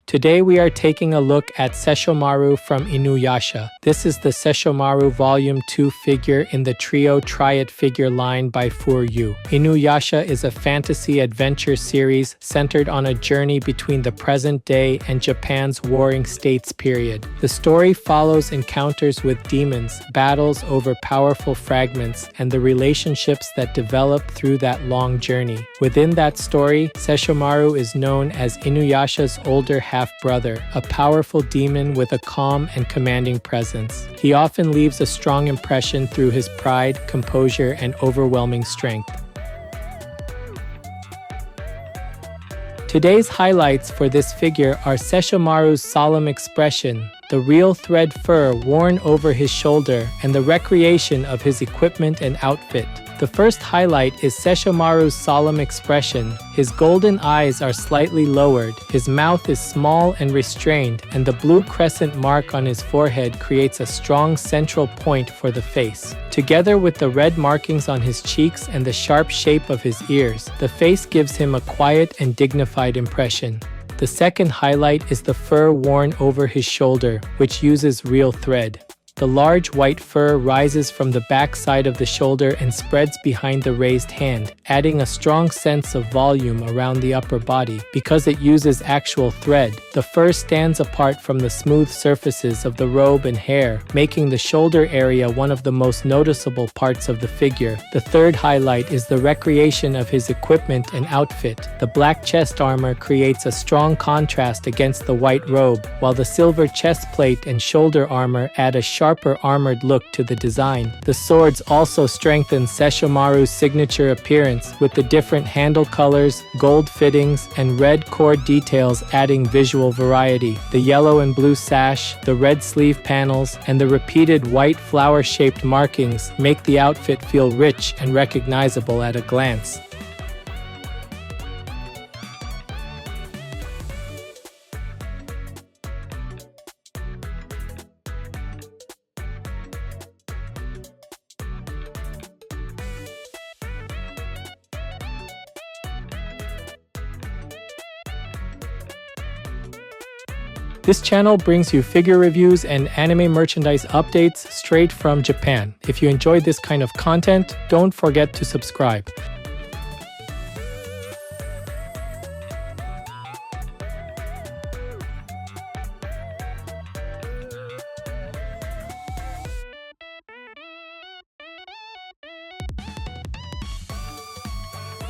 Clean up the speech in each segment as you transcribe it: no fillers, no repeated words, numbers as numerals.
Today we are taking a look at Sesshomaru from Inuyasha. This is the Sesshomaru vol.2 figure in the Trio-Try-iT figure line by FuRyu. Inuyasha is a fantasy adventure series centered on a journey between the present day and Japan's Warring States period. The story follows encounters with demons, battles over powerful fragments, and the relationships that develop through that long journey. Within that story, Sesshomaru is known as Inuyasha's older half-brother, a powerful demon with a calm and commanding presence. He often leaves a strong impression through his pride, composure, and overwhelming strength. Today's highlights for this figure are Sesshomaru's solemn expression, the real thread fur worn over his shoulder, and the recreation of his equipment and outfit. The first highlight is Sesshomaru's solemn expression. His golden eyes are slightly lowered, his mouth is small and restrained, and the blue crescent mark on his forehead creates a strong central point for the face. Together with the red markings on his cheeks and the sharp shape of his ears, the face gives him a quiet and dignified impression. The second highlight is the fur worn over his shoulder, which uses real thread. The large white fur rises from the back side of the shoulder and spreads behind the raised hand, adding a strong sense of volume around the upper body. Because it uses actual thread, the fur stands apart from the smooth surfaces of the robe and hair, making the shoulder area one of the most noticeable parts of the figure. The third highlight is the recreation of his equipment and outfit. The black chest armor creates a strong contrast against the white robe, while the silver chest plate and shoulder armor add a sharper armored look to the design. The swords also strengthen Sesshomaru's signature appearance, with the different handle colors, gold fittings, and red cord details adding visual variety. The yellow and blue sash, the red sleeve panels, and the repeated white flower-shaped markings make the outfit feel rich and recognizable at a glance. This channel brings you figure reviews and anime merchandise updates straight from Japan. If you enjoyed this kind of content, don't forget to subscribe.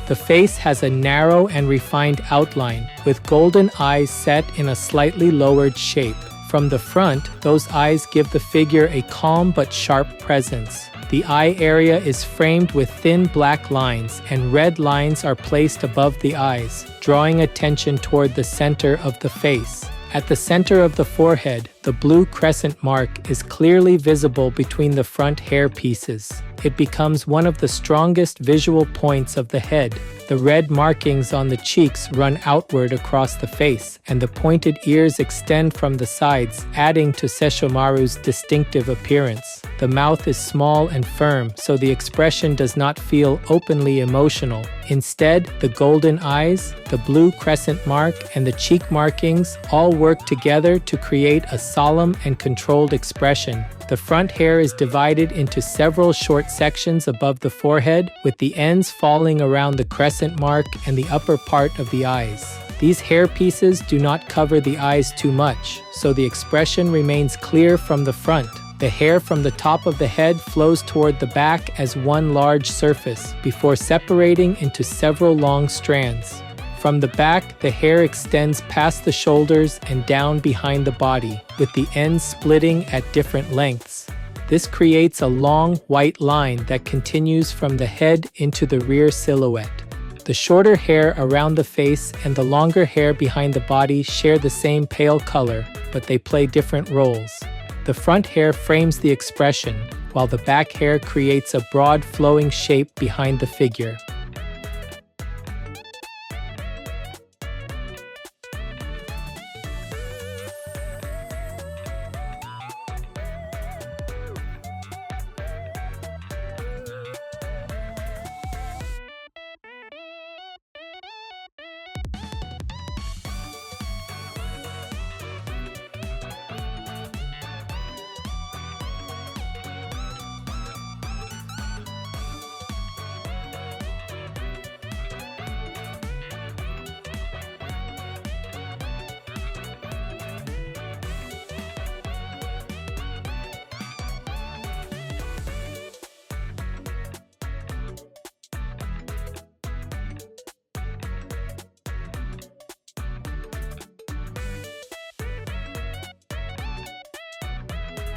The face has a narrow and refined outline, with golden eyes set in a slightly lowered shape. From the front, those eyes give the figure a calm but sharp presence. The eye area is framed with thin black lines, and red lines are placed above the eyes, drawing attention toward the center of the face. At the center of the forehead, the blue crescent mark is clearly visible between the front hair pieces. It becomes one of the strongest visual points of the head. The red markings on the cheeks run outward across the face, and the pointed ears extend from the sides, adding to Sesshomaru's distinctive appearance. The mouth is small and firm, so the expression does not feel openly emotional. Instead, the golden eyes, the blue crescent mark, and the cheek markings all work together to create a solemn and controlled expression. The front hair is divided into several short sections above the forehead, with the ends falling around the crescent mark and the upper part of the eyes. These hair pieces do not cover the eyes too much, so the expression remains clear from the front. The hair from the top of the head flows toward the back as one large surface, before separating into several long strands. From the back, the hair extends past the shoulders and down behind the body, with the ends splitting at different lengths. This creates a long, white line that continues from the head into the rear silhouette. The shorter hair around the face and the longer hair behind the body share the same pale color, but they play different roles. The front hair frames the expression, while the back hair creates a broad flowing shape behind the figure.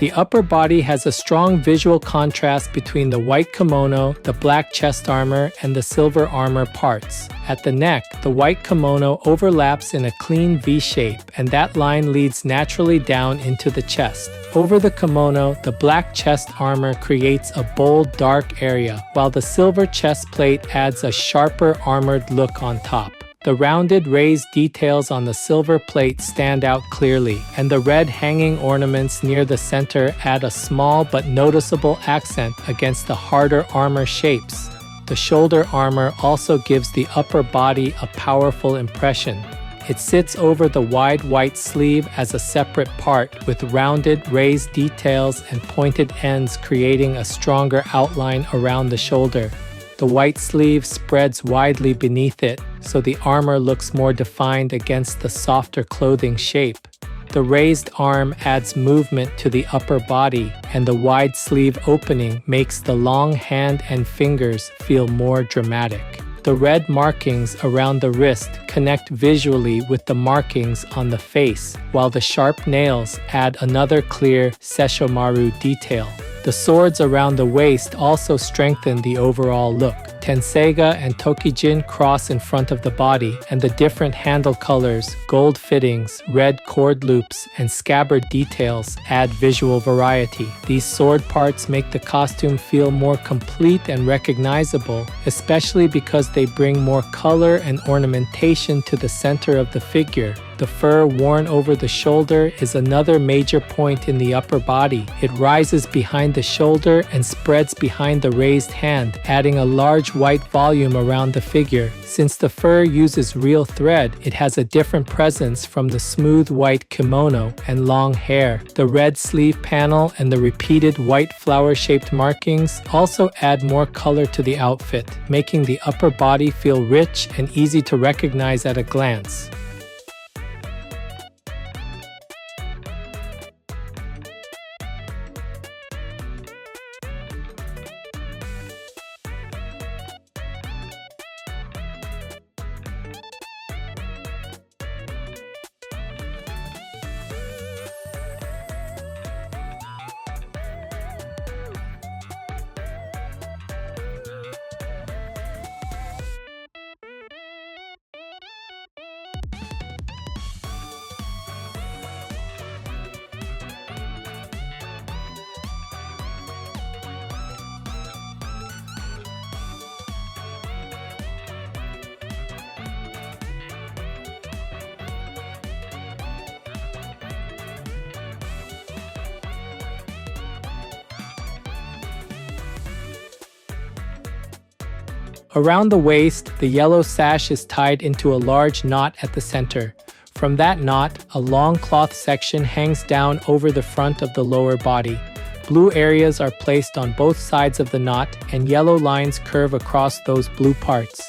The upper body has a strong visual contrast between the white kimono, the black chest armor, and the silver armor parts. At the neck, the white kimono overlaps in a clean V shape, and that line leads naturally down into the chest. Over the kimono, the black chest armor creates a bold, dark area, while the silver chest plate adds a sharper, armored look on top. The rounded raised details on the silver plate stand out clearly, and the red hanging ornaments near the center add a small but noticeable accent against the harder armor shapes. The shoulder armor also gives the upper body a powerful impression. It sits over the wide white sleeve as a separate part, with rounded, raised details and pointed ends creating a stronger outline around the shoulder. The white sleeve spreads widely beneath it, so the armor looks more defined against the softer clothing shape. The raised arm adds movement to the upper body, and the wide sleeve opening makes the long hand and fingers feel more dramatic. The red markings around the wrist connect visually with the markings on the face, while the sharp nails add another clear Sesshomaru detail. The swords around the waist also strengthen the overall look. Tenseiga and Tokijin cross in front of the body, and the different handle colors, gold fittings, red cord loops, and scabbard details add visual variety. These sword parts make the costume feel more complete and recognizable, especially because they bring more color and ornamentation to the center of the figure. The fur worn over the shoulder is another major point in the upper body. It rises behind the shoulder and spreads behind the raised hand, adding a large white volume around the figure. Since the fur uses real thread, it has a different presence from the smooth white kimono and long hair. The red sleeve panel and the repeated white flower-shaped markings also add more color to the outfit, making the upper body feel rich and easy to recognize at a glance. Around the waist, the yellow sash is tied into a large knot at the center. From that knot, a long cloth section hangs down over the front of the lower body. Blue areas are placed on both sides of the knot, and yellow lines curve across those blue parts.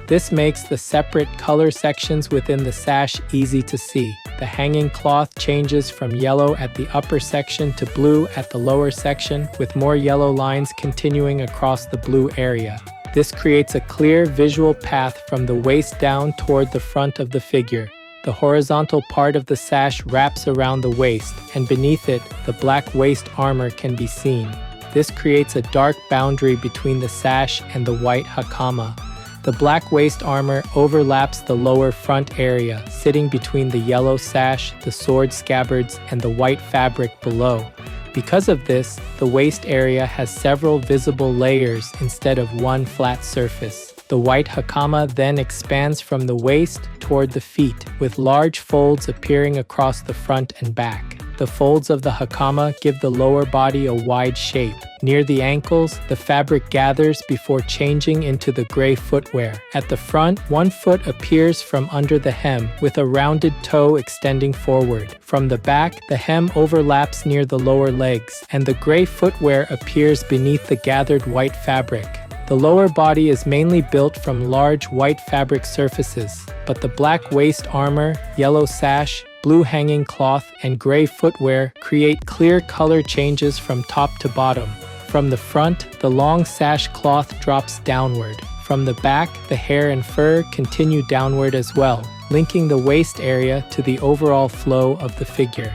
This makes the separate color sections within the sash easy to see. The hanging cloth changes from yellow at the upper section to blue at the lower section, with more yellow lines continuing across the blue area. This creates a clear visual path from the waist down toward the front of the figure. The horizontal part of the sash wraps around the waist, and beneath it, the black waist armor can be seen. This creates a dark boundary between the sash and the white hakama. The black waist armor overlaps the lower front area, sitting between the yellow sash, the sword scabbards, and the white fabric below. Because of this, the waist area has several visible layers instead of one flat surface. The white hakama then expands from the waist toward the feet, with large folds appearing across the front and back. The folds of the hakama give the lower body a wide shape. Near the ankles, the fabric gathers before changing into the gray footwear. At the front, one foot appears from under the hem, with a rounded toe extending forward. From the back, the hem overlaps near the lower legs, and the gray footwear appears beneath the gathered white fabric. The lower body is mainly built from large white fabric surfaces, but the black waist armor, yellow sash, blue hanging cloth, and gray footwear create clear color changes from top to bottom. From the front, the long sash cloth drops downward. From the back, the hair and fur continue downward as well, linking the waist area to the overall flow of the figure.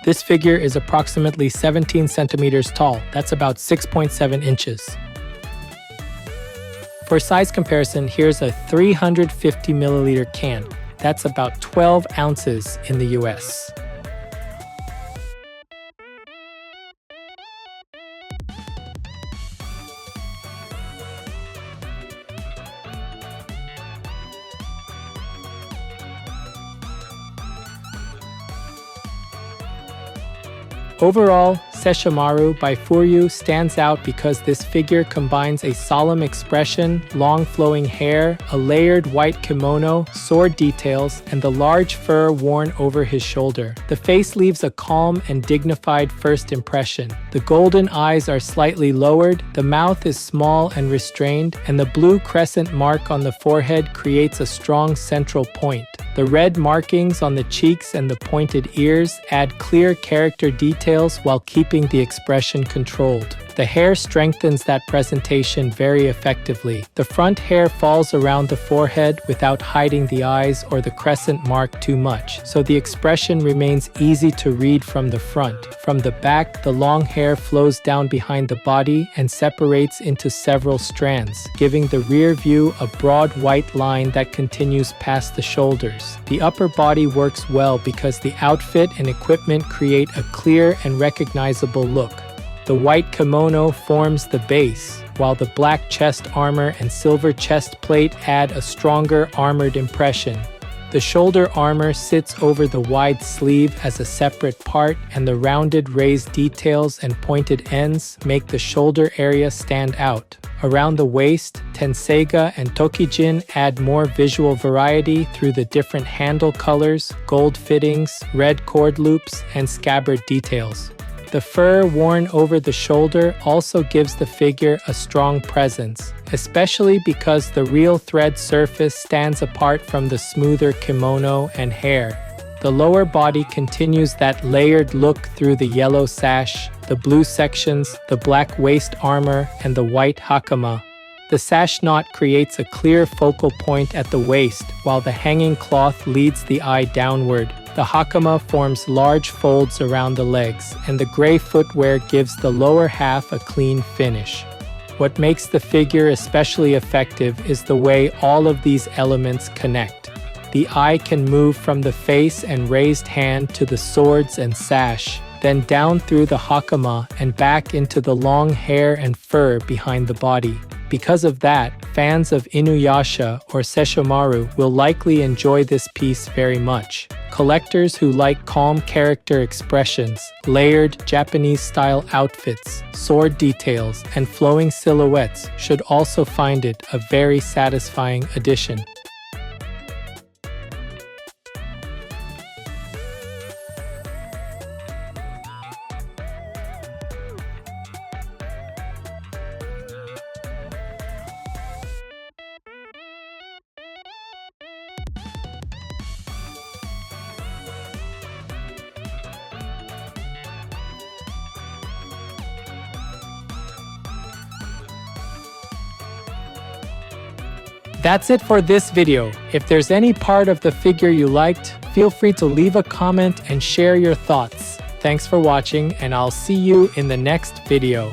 This figure is approximately 17 centimeters tall. That's about 6.7 inches. For size comparison, here's a 350 milliliter can. That's about 12 ounces in the US. Overall, Sesshomaru by FuRyu stands out because this figure combines a solemn expression, long flowing hair, a layered white kimono, sword details, and the large fur worn over his shoulder. The face leaves a calm and dignified first impression. The golden eyes are slightly lowered, the mouth is small and restrained, and the blue crescent mark on the forehead creates a strong central point. The red markings on the cheeks and the pointed ears add clear character details while keeping the expression controlled. The hair strengthens that presentation very effectively. The front hair falls around the forehead without hiding the eyes or the crescent mark too much, so the expression remains easy to read from the front. From the back, the long hair flows down behind the body and separates into several strands, giving the rear view a broad white line that continues past the shoulders. The upper body works well because the outfit and equipment create a clear and recognizable look. The white kimono forms the base, while the black chest armor and silver chest plate add a stronger armored impression. The shoulder armor sits over the wide sleeve as a separate part, and the rounded raised details and pointed ends make the shoulder area stand out. Around the waist, Tenseiga and Tokijin add more visual variety through the different handle colors, gold fittings, red cord loops, and scabbard details. The fur worn over the shoulder also gives the figure a strong presence, especially because the real thread surface stands apart from the smoother kimono and hair. The lower body continues that layered look through the yellow sash, the blue sections, the black waist armor, and the white hakama. The sash knot creates a clear focal point at the waist, while the hanging cloth leads the eye downward. The hakama forms large folds around the legs, and the gray footwear gives the lower half a clean finish. What makes the figure especially effective is the way all of these elements connect. The eye can move from the face and raised hand to the swords and sash, then down through the hakama and back into the long hair and fur behind the body. Because of that, fans of Inuyasha or Sesshomaru will likely enjoy this piece very much. Collectors who like calm character expressions, layered Japanese-style outfits, sword details, and flowing silhouettes should also find it a very satisfying addition. That's it for this video. If there's any part of the figure you liked, feel free to leave a comment and share your thoughts. Thanks for watching, and I'll see you in the next video.